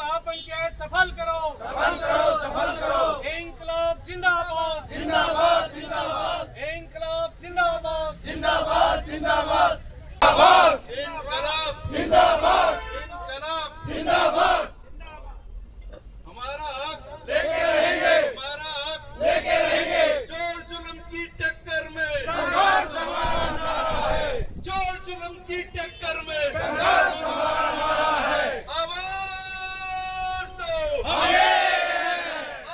महापंचायत सफल करो, सफल करो, सफल करो। इंकलाब जिंदाबाद, जिंदाबाद, जिंदाबाद, इंकलाब जिंदाबाद, जिंदाबाद, जिंदाबाद, इंकलाब जिंदाबाद, इंकलाब जिंदाबाद। हमारा हक लेके रहेंगे, हमारा हक लेके रहेंगे। जोर जुल्म की टक्कर में संघर्ष हमारा नारा है, जोर जुल्म की टक्कर में संघर्ष हमारा नारा है। आवाज दो, हमें,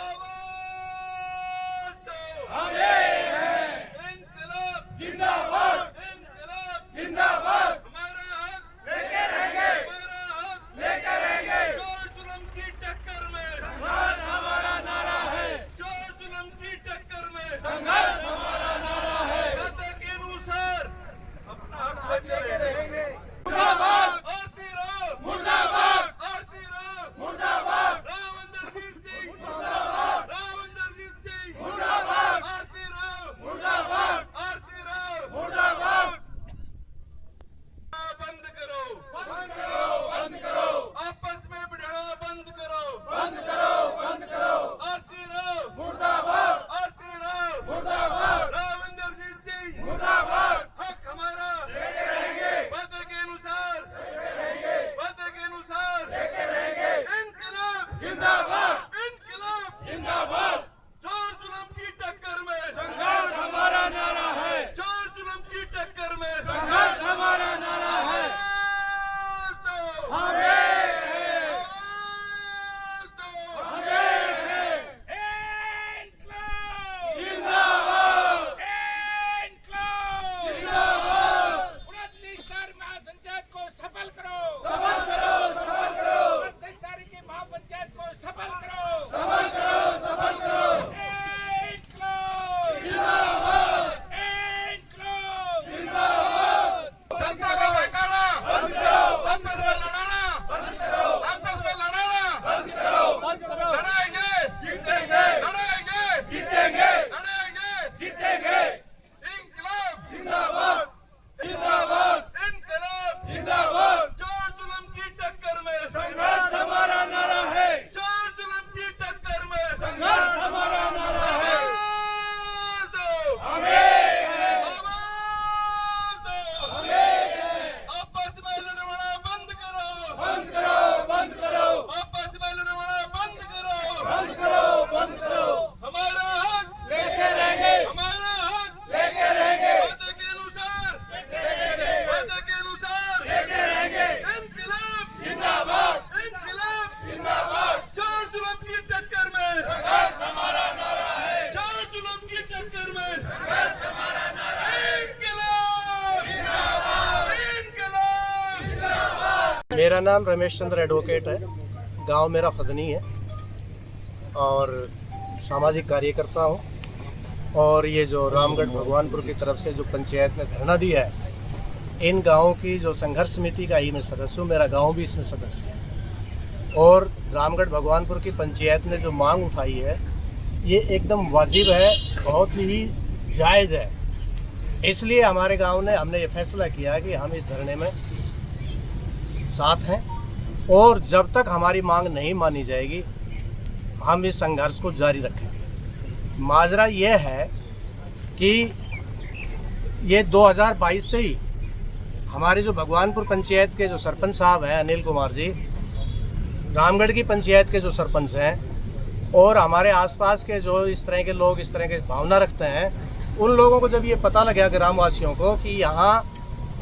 आवाज दो। हमें इंकलाब जिंदाबाद, इंकलाब जिंदाबाद। हमारा हक लेके रहेंगे, हमारा हक लेके रहेंगे। जोर जुल्म की टक्कर में संघर्ष हमारा नारा है, जोर जुल्म की टक्कर में संघर्ष हमारा नारा है। वादा के अनुसार अपना हक लेके रहेंगे। मुर्दाबाद, आरती राव मुर्दाबाद, आरती राव मुर्दाबाद, राव इंद्रजीत सिंह मुर्दाबाद, राव इंद्रजीत सिंह मुर्दाबाद, आरती राव मुर्दाबाद, आरती राव मुर्दाबाद। बंद करो, बंद करो, बंद करो, आपस में बिठाना बंद करो। बंद करो, बंद करो। आरती राव मुर्दाबाद, आरती राव मुर्दाबाद, राव इंद्रजीत सिंह मुर्दाबाद। हक हमारा लेके रहेंगे, वादे के अनुसार वादे के अनुसार लेके रहेंगे। इंकलाब जिंदाबाद, इंकलाब जिंदाबाद। जोर जुल्म की टक्कर में संघर्ष हमारा नारा है, जोर जुल्म की टक्कर में संघर्ष हमारा नारा है। आवाज दो, हमें, आवाज दो। हमें जिंदाबाद, जिंदाबाद। महापंचायत को सफल करो, सफल करो, सफल करो, 28 तारीख की महापंचायत को सफल करो। सफल करो, सफल करो। इंकलाब, जिंदाबाद, इंकलाब, जिंदाबाद। दंगा का बहकाना बंद करो, आपस में लड़ाना बंद करो, आपस में लड़ाना बंद करो। लड़ाएंगे जीतेंगे, लड़ाएंगे जीतेंगे, लड़ाएंगे। जीतेंगे। इंकलाब जिंदाबाद, जिंदाबाद, इंकलाब जिंदाबाद। जोर जुल्म की टक्कर में संघर्ष हमारा नारा है, जोर जुल्म की टक्कर में संघर्ष हमारा नारा है। आवाज दो, हमें, आवाज दो। हमें आपस में लड़ना बंद करो, बंद करो, बंद करो, आपस में लड़ना बंद करो। बंद करो, बंद करो। हमारा हक लेके रहेंगे, हमारा हक लेके रहेंगे, वादे के अनुसार वादे के अनुसार लेके रहेंगे। इंकलाब जिंदाबाद, इंकलाब जिंदाबाद। जोर जुल्म की टक्कर में संघर्ष हमारा नारा है, जोर जुल्म की टक्कर में संघर्ष हमारा नारा है। इंकलाब इंकलाब। मेरा नाम रमेश चंद्र एडवोकेट है। गांव मेरा फदनी है और सामाजिक कार्यकर्ता हूं। और ये जो रामगढ़ भगवानपुर की तरफ से जो पंचायत ने धरना दिया है, इन गांवों की जो संघर्ष समिति का ही मैं सदस्य हूँ। मेरा गांव भी इसमें सदस्य है। और रामगढ़ भगवानपुर की पंचायत ने जो मांग उठाई है, ये एकदम वाजिब है, बहुत ही जायज़ है। इसलिए हमारे गांव ने हमने ये फैसला किया कि हम इस धरने में साथ हैं और जब तक हमारी मांग नहीं मानी जाएगी हम इस संघर्ष को जारी रखेंगे। माजरा ये है कि ये 2022 से ही हमारे जो भगवानपुर पंचायत के जो सरपंच साहब हैं अनिल कुमार जी, रामगढ़ की पंचायत के जो सरपंच हैं और हमारे आसपास के जो इस तरह के लोग इस तरह के भावना रखते हैं, उन लोगों को जब ये पता लगा ग्रामवासियों को कि यहाँ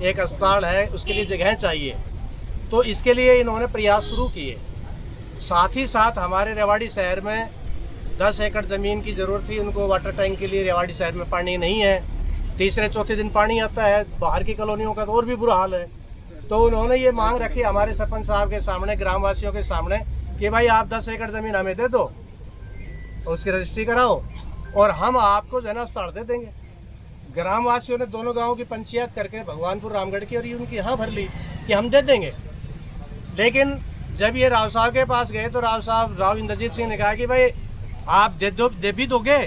एक अस्पताल है, उसके लिए जगह चाहिए, तो इसके लिए इन्होंने प्रयास शुरू किए। साथ ही साथ हमारे रेवाड़ी शहर में 10 एकड़ ज़मीन की ज़रूरत थी उनको वाटर टैंक के लिए। रेवाड़ी शहर में पानी नहीं है, तीसरे चौथे दिन पानी आता है। बाहर की कॉलोनियों का तो और भी बुरा हाल है। तो उन्होंने ये मांग रखी हमारे सरपंच साहब के सामने, ग्रामवासियों के सामने, कि भाई आप 10 एकड़ ज़मीन हमें दे दो, उसकी रजिस्ट्री कराओ और हम आपको जो है ना अस्पताल दे देंगे। ग्रामवासियों ने दोनों गाँव की पंचायत करके भगवानपुर रामगढ़ की और ये उनकी हाँ भर ली कि हम दे देंगे। लेकिन जब ये राव साहब के पास गए तो राव इंद्रजीत सिंह ने कहा कि भाई आप दे भी दोगे,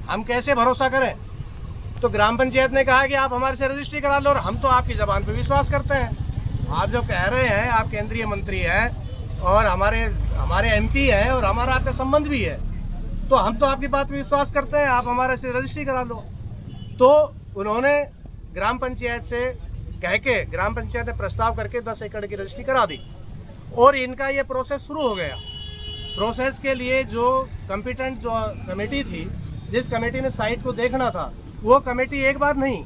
हम कैसे भरोसा करें। तो ग्राम पंचायत ने कहा कि आप हमारे से रजिस्ट्री करा लो और हम तो आपकी ज़बान पे विश्वास करते हैं। आप जो कह रहे हैं, आप केंद्रीय मंत्री हैं, और हमारे एमपी हैं और हमारा आपका संबंध भी है, तो हम तो आपकी बात पे विश्वास करते हैं, आप हमारे से रजिस्ट्री करा लो। तो उन्होंने ग्राम पंचायत से कह के, ग्राम पंचायत ने प्रस्ताव करके 10 एकड़ की रजिस्ट्री करा दी और इनका ये प्रोसेस शुरू हो गया। प्रोसेस के लिए जो कॉम्पिटेंट जो कमेटी थी, जिस कमेटी ने साइट को देखना था, वो कमेटी एक बार नहीं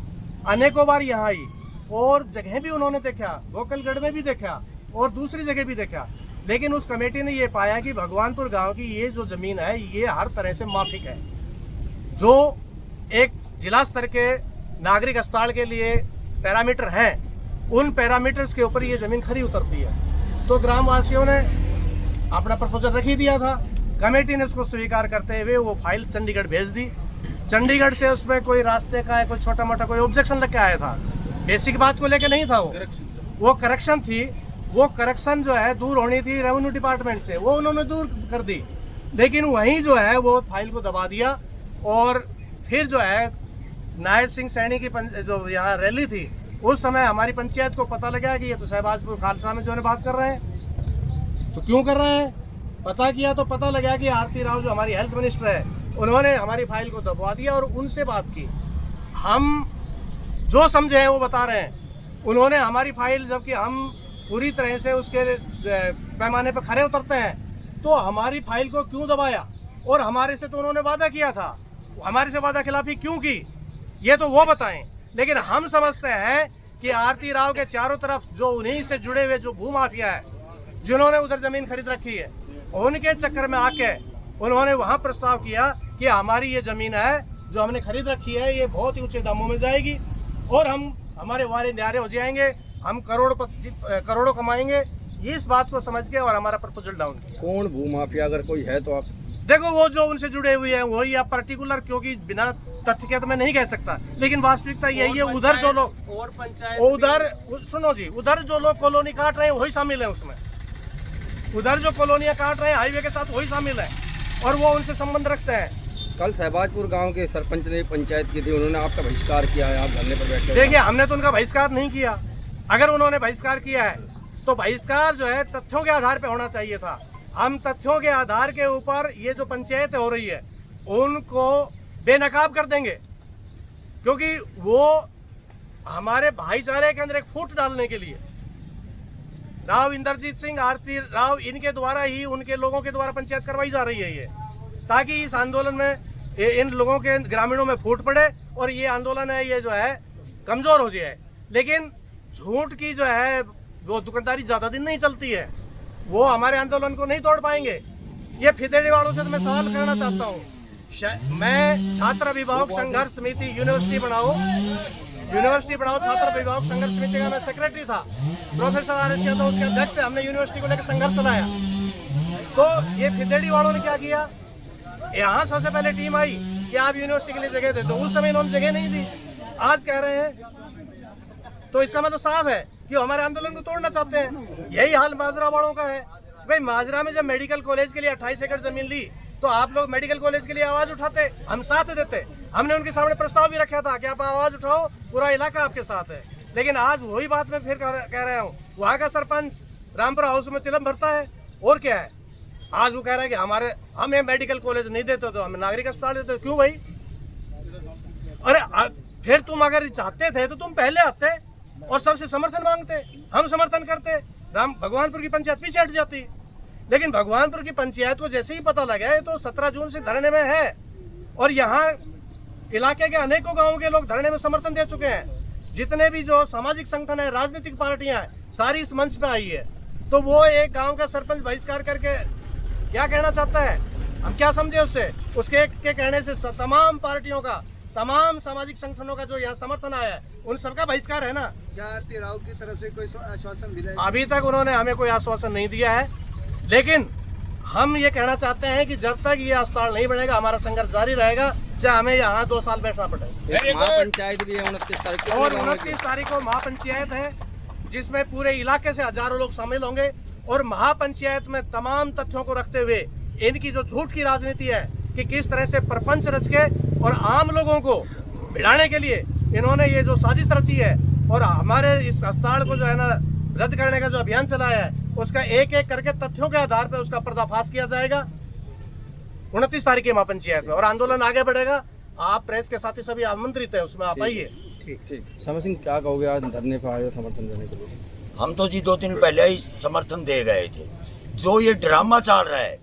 अनेकों बार यहाँ आई और जगह भी उन्होंने देखा, गोकलगढ़ में भी देखा और दूसरी जगह भी देखा, लेकिन उस कमेटी ने ये पाया कि भगवानपुर गांव की ये जो ज़मीन है ये हर तरह से माफिक है। जो एक जिला स्तर के नागरिक अस्पताल के लिए पैरामीटर हैं, उन पैरामीटर्स के ऊपर ये ज़मीन खरी उतरती है। तो ग्रामवासियों ने अपना प्रपोजल रख ही दिया था, कमेटी ने उसको स्वीकार करते हुए वो फाइल चंडीगढ़ भेज दी। चंडीगढ़ से उसमें कोई रास्ते का है, कोई छोटा मोटा कोई ऑब्जेक्शन लेके आया था, बेसिक बात को लेके नहीं था, वो करेक्शन थी। वो करेक्शन जो है दूर होनी थी रेवेन्यू डिपार्टमेंट से, वो उन्होंने दूर कर दी, लेकिन वहीं जो है वो फाइल को दबा दिया। और फिर जो है नायब सिंह सैनी की जो यहाँ रैली थी, उस समय हमारी पंचायत को पता लगा कि ये तो शहबाजपुर खालसा में जो है बात कर रहे हैं। तो क्यों कर रहे हैं, पता किया तो पता लगा कि आरती राव जो हमारी हेल्थ मिनिस्टर है, उन्होंने हमारी फाइल को दबवा दिया और उनसे बात की। हम जो समझे हैं वो बता रहे हैं। उन्होंने हमारी फाइल, जबकि हम पूरी तरह से उसके पैमाने पर खरे उतरते हैं, तो हमारी फाइल को क्यों दबाया? और हमारे से तो उन्होंने वादा किया था, हमारे से वादा खिलाफी क्यों की, ये तो वो बताएं। लेकिन हम समझते हैं कि आरती राव के चारों तरफ जो उन्हीं से जुड़े हुए जो भूमाफिया है, जिन्होंने उधर ज़मीन खरीद रखी है, उनके चक्कर में आके उन्होंने वहाँ प्रस्ताव किया कि हमारी ये ज़मीन है जो हमने खरीद रखी है, ये बहुत ही ऊंचे दामों में जाएगी और हमारे वारे न्यारे हो जाएंगे, हम करोड़ों कमाएंगे। इस बात को समझ के और हमारा प्रपोजल डाउन किया। कौन भूमाफिया अगर कोई है तो आप देखो, वो जो उनसे जुड़े हुए हैं वही, आप पर्टिकुलर क्योंकि बिना तथ्य के तो मैं नहीं कह सकता, लेकिन वास्तविकता यही है। उधर जो लोग और पंचायत उधर सुनो जी, उधर जो लोग कॉलोनी काट रहे हैं वही शामिल है उसमें। उधर जो कॉलोनियां काट रहे हैं हाईवे के साथ वही शामिल है और वो उनसे संबंध रखते हैं। कल शहबाजपुर गांव के सरपंच ने पंचायत की थी, उन्होंने आपका बहिष्कार किया है, आप धरने पर बैठे। देखिए, हमने तो उनका बहिष्कार नहीं किया। अगर उन्होंने बहिष्कार किया है तो बहिष्कार जो है तथ्यों के आधार पे होना चाहिए था। हम तथ्यों के आधार के ऊपर ये जो पंचायत हो रही है उनको बेनकाब कर देंगे, क्योंकि वो हमारे भाईचारे के अंदर एक फूट डालने के लिए राव इंद्रजीत सिंह, आरती राव, इनके द्वारा ही, उनके लोगों के द्वारा पंचायत करवाई जा रही है ये, ताकि इस आंदोलन में इन लोगों के, ग्रामीणों में फूट पड़े और ये आंदोलन है ये जो है कमजोर हो जाए। लेकिन झूठ की जो है वो दुकानदारी ज़्यादा दिन नहीं चलती है, वो हमारे आंदोलन को नहीं तोड़ पाएंगे। ये फिदेड़ी वालों से तो मैं सवाल करना चाहता हूँ। मैं छात्र अभिभावक संघर्ष समिति यूनिवर्सिटी बनाओ छात्र अभिभावक संघर्ष समिति का मैं सेक्रेटरी था, प्रोफेसर आर.एस. यादव उसके अध्यक्ष थे। हमने यूनिवर्सिटी को लेकर संघर्ष चलाया। तो ये फिदेड़ी वालों ने क्या किया, यहाँ सबसे पहले टीम आई कि आप यूनिवर्सिटी के लिए जगह दे, तो उस समय इन्होंने जगह नहीं दी, आज कह रहे हैं। तो इसका मतलब साफ है कि हमारे आंदोलन को तोड़ना चाहते हैं। यही हाल माजरा वालों का है। भाई, माजरा में जब मेडिकल कॉलेज के लिए 28 एकड़ जमीन ली तो आप लोग मेडिकल कॉलेज के लिए आवाज उठाते, हम साथ देते। हमने उनके सामने प्रस्ताव भी रखा था कि आप आवाज उठाओ, पूरा इलाका आपके साथ है। लेकिन आज वही बात मैं फिर कह रहा हूँ, वहाँ का सरपंच रामपुरा हाउस में चिलम भरता है और क्या है। आज वो कह रहा है कि हमें मेडिकल कॉलेज नहीं देते तो हमें नागरिक अस्पताल देते। क्यों भाई? अरे फिर तुम अगर चाहते थे तो तुम पहले आते और सबसे समर्थन मांगते, हम समर्थन करते, भगवानपुर की पंचायत पीछे हट जाती। लेकिन भगवानपुर की पंचायत को जैसे ही पता लगा है तो 17 जून से धरने में है और यहाँ इलाके के अनेकों गांवों के लोग धरने में समर्थन दे चुके हैं। जितने भी जो सामाजिक संगठन है, राजनीतिक पार्टियां हैं, सारी इस मंच पे आई है। तो वो एक गांव का सरपंच बहिष्कार करके क्या कहना चाहता है, हम क्या समझे उससे? उसके के कहने से तमाम पार्टियों का, तमाम सामाजिक संगठनों का जो यहाँ समर्थन आया है, उन सबका बहिष्कार है ना। क्या आरती राव की तरफ से कोई आश्वासन मिला है? अभी तक उन्होंने हमें कोई आश्वासन नहीं दिया है, लेकिन हम ये कहना चाहते हैं कि जब तक ये अस्पताल नहीं बनेगा हमारा संघर्ष जारी रहेगा, चाहे हमें यहाँ 2 साल बैठना पड़े। महापंचायत भी है 29 तारीख को, और 29 तारीख को महापंचायत है, जिसमें पूरे इलाके से हजारों लोग शामिल होंगे। और महापंचायत में तमाम तथ्यों को रखते हुए इनकी जो झूठ की राजनीति है कि किस तरह से प्रपंच रच के और आम लोगों को भिड़ाने के लिए इन्होंने ये जो साजिश रची है और हमारे इस अस्पताल को जो है ना रद्द करने का जो अभियान चलाया है, उसका एक एक करके तथ्यों के आधार पर उसका पर्दाफाश किया जाएगा 29 तारीख की महापंचायत में, और आंदोलन आगे बढ़ेगा। आप प्रेस के साथी सभी आमंत्रित है, उसमें आप आइए। ठीक। समर सिंह, क्या कहोगे आज धरने पर आए हो समर्थन देने के लिए? हम तो जी 2 दिन पहले ही समर्थन दे गए थे। जो ये ड्रामा चल रहा है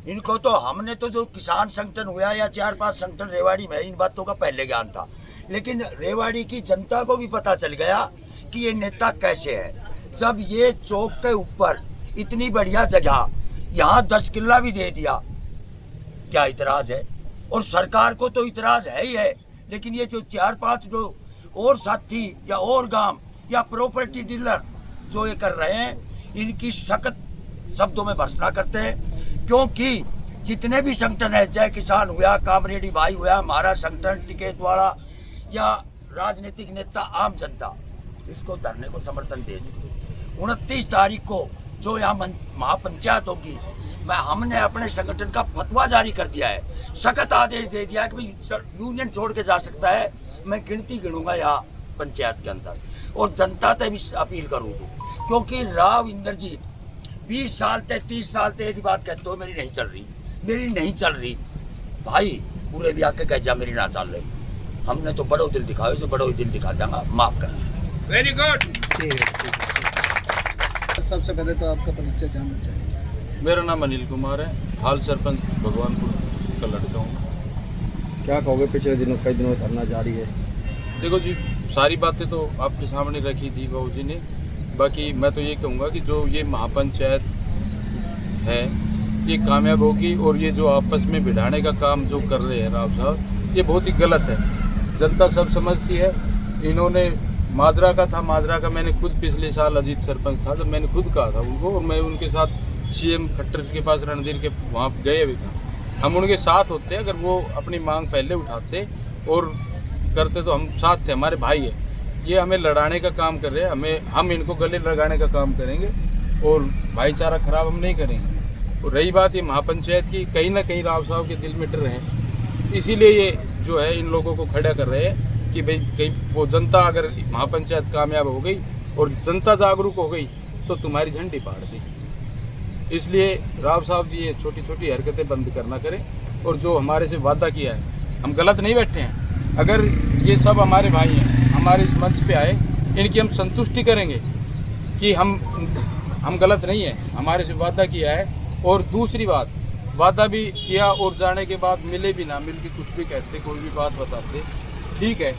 इनको तो हमने तो जो किसान संगठन हुआ या 4-5 संगठन रेवाड़ी में, इन बातों का पहले ज्ञान था, लेकिन रेवाड़ी की जनता को भी पता चल गया कि ये नेता कैसे है। जब ये चौक के ऊपर इतनी बढ़िया जगह यहाँ 10 किला भी दे दिया, क्या इतराज है? और सरकार को तो इतराज है ही है, लेकिन ये जो 4-5 जो और साथी या और गांव या प्रॉपर्टी डीलर जो ये कर रहे हैं, इनकी सख्त शब्दों में भर्त्सना करते हैं। क्योंकि जितने भी संगठन है, चाहे किसान हुआ, कामरेडी भाई हुआ, हमारा संगठन, टिकट वाला या राजनीतिक नेता, आम जनता इसको धरने को समर्थन दे चुकी। 29 तारीख को जो यहाँ महापंचायत होगी, हमने अपने संगठन का फतवा जारी कर दिया है, सख्त आदेश दे दिया है कि भाई यूनियन छोड़ के जा सकता है। मैं गिनती गिनूंगा यहाँ पंचायत के अंदर, और जनता से भी अपील करूँ, क्योंकि राव इंद्रजीत 20 साल से 30 साल से एक बात कहते हो, मेरी नहीं चल रही भाई, पूरे भी आके कह जा मेरी ना चल रही। हमने तो बड़ो दिल दिखाओ, जो बड़ो दिल दिखा देंगे, माफ करना। Very good. सबसे पहले तो आपका परिचय जानना चाहिए। मेरा नाम अनिल कुमार है, हाल सरपंच भगवानपुर का लड़का हूँ। क्या कहोगे, पिछले दिनों कई दिनों धरना जारी है? देखो जी, सारी बातें तो आपके सामने रखी थी बाबू जी ने। बाकी मैं तो ये कहूँगा कि जो ये महापंचायत है ये कामयाब होगी, और ये जो आपस में भिड़ाने का काम जो कर रहे हैं राव साहब, ये बहुत ही गलत है। जनता सब समझती है। इन्होंने माजरा का मैंने खुद पिछले साल अजीत सरपंच था, तो मैंने खुद कहा था उनको, और मैं उनके साथ सीएम खट्टर के पास रणधीर के वहाँ गए भी था। हम उनके साथ होते, अगर वो अपनी मांग पहले उठाते और करते तो हम साथ थे, हमारे भाई है। ये हमें लड़ाने का काम कर रहे हैं, हम इनको गले लगाने का काम करेंगे, और भाईचारा खराब हम नहीं करेंगे। और रही बात ये महापंचायत की, कहीं ना कहीं राव साहब के दिल में डर है, इसीलिए ये जो है इन लोगों को खड़ा कर रहे हैं कि भाई कहीं वो जनता अगर महापंचायत कामयाब हो गई और जनता जागरूक हो गई तो तुम्हारी झंडी पाड़ दी। इसलिए राव साहब जी ये छोटी छोटी हरकतें बंद करना करें, और जो हमारे से वादा किया है, हम गलत नहीं बैठे हैं। अगर ये सब हमारे भाई हैं, हमारे इस मंच पे आए, इनकी हम संतुष्टि करेंगे कि हम गलत नहीं है, हमारे से वादा किया है। और दूसरी बात, वादा भी किया और जाने के बाद मिले भी ना, मिल के कुछ भी कहते, कोई भी बात बताते, ठीक है,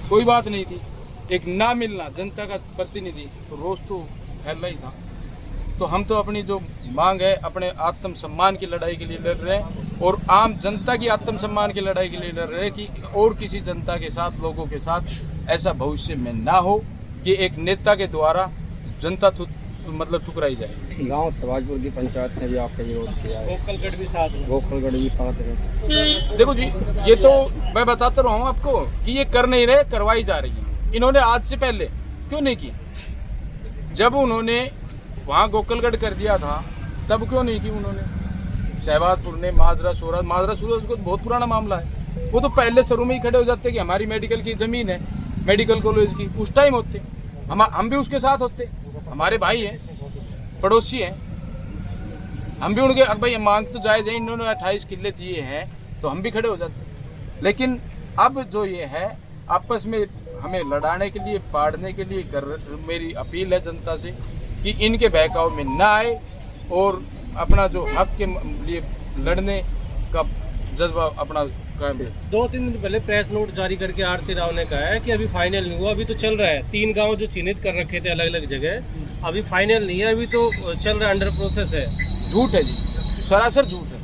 कोई बात नहीं थी। एक ना मिलना जनता का प्रतिनिधि तो रोज तो फैल ही था। तो हम तो अपनी जो मांग है, अपने आत्म सम्मान की लड़ाई के लिए लड़ रहे हैं, और आम जनता की आत्म सम्मान की लड़ाई के लिए लड़ रहे हैं कि और किसी जनता के साथ, लोगों के साथ ऐसा भविष्य में ना हो कि एक नेता के द्वारा जनता ठुकराई जाए। गांव सवाजपुर की पंचायत ने भी आपका विरोध किया है, गोखलगढ़ भी साथ है। देखो जी, ये तो मैं बताता रहा हूँ आपको कि ये कर नहीं रहे, करवाई जा रही है। इन्होंने आज से पहले क्यों नहीं की? जब उन्होंने वहाँ गोखलगढ़ कर दिया था तब क्यों नहीं की उन्होंने? शहबाजपुर ने माजरा सूरज को बहुत पुराना मामला है, वो तो पहले शुरू में ही खड़े हो जाते कि हमारी मेडिकल की ज़मीन है, मेडिकल कॉलेज की, उस टाइम होते। हम भी उसके साथ होते, हमारे भाई हैं, पड़ोसी हैं, हम भी उनके, भाई मांग तो जायज़ है, इन्होंने 28 किले दिए हैं तो हम भी खड़े हो जाते। लेकिन अब जो ये है, आपस में हमें लड़ाने के लिए, पाड़ने के लिए मेरी अपील है जनता से कि इनके बहकाव में ना आए, और अपना जो हक के लिए लड़ने का जज्बा अपना कायम रहे। 2-3 दिन पहले प्रेस नोट जारी करके आरती राव ने कहा है कि अभी फाइनल नहीं हुआ, अभी तो चल रहा है। 3 गांव जो चिन्हित कर रखे थे अलग अलग जगह, अभी फाइनल नहीं है, अभी तो चल रहा है, अंडर प्रोसेस है। झूठ है जी, सरासर झूठ है।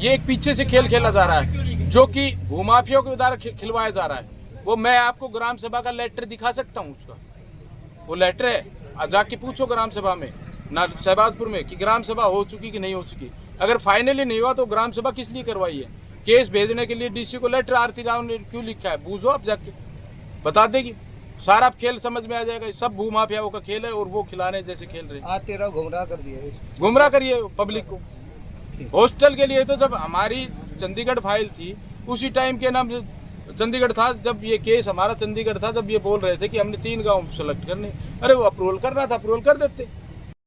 ये एक पीछे से खेल खेला जा रहा है, जो कि भूमाफियों के द्वारा खिलवाया जा रहा है। वो मैं आपको ग्राम सभा का लेटर दिखा सकता हूँ, उसका वो लेटर है, जाके पूछो ग्राम सभा में ना शहबाजपुर में कि ग्राम सभा हो चुकी कि नहीं हो चुकी। अगर फाइनली नहीं हुआ तो ग्राम सभा किस लिए करवाई है? केस भेजने के लिए डीसी को लेटर आरती राव ने क्यों लिखा है? बूझो आप जाके, बता देगी, सारा खेल समझ में आ जाएगा। सब भूमाफियाओं का खेल है, और वो खिलाने जैसे खेल रहे। आरती राव गुमराह कर दिया, गुमराह करिए पब्लिक को। हॉस्टल के लिए तो जब हमारी चंडीगढ़ फाइल थी, उसी टाइम के नाम चंडीगढ़ था, जब ये केस हमारा चंडीगढ़ था, जब ये बोल रहे थे कि हमने 3 गांव सेलेक्ट करने, अरे वो अप्रूवल करना था, अप्रूवल कर देते।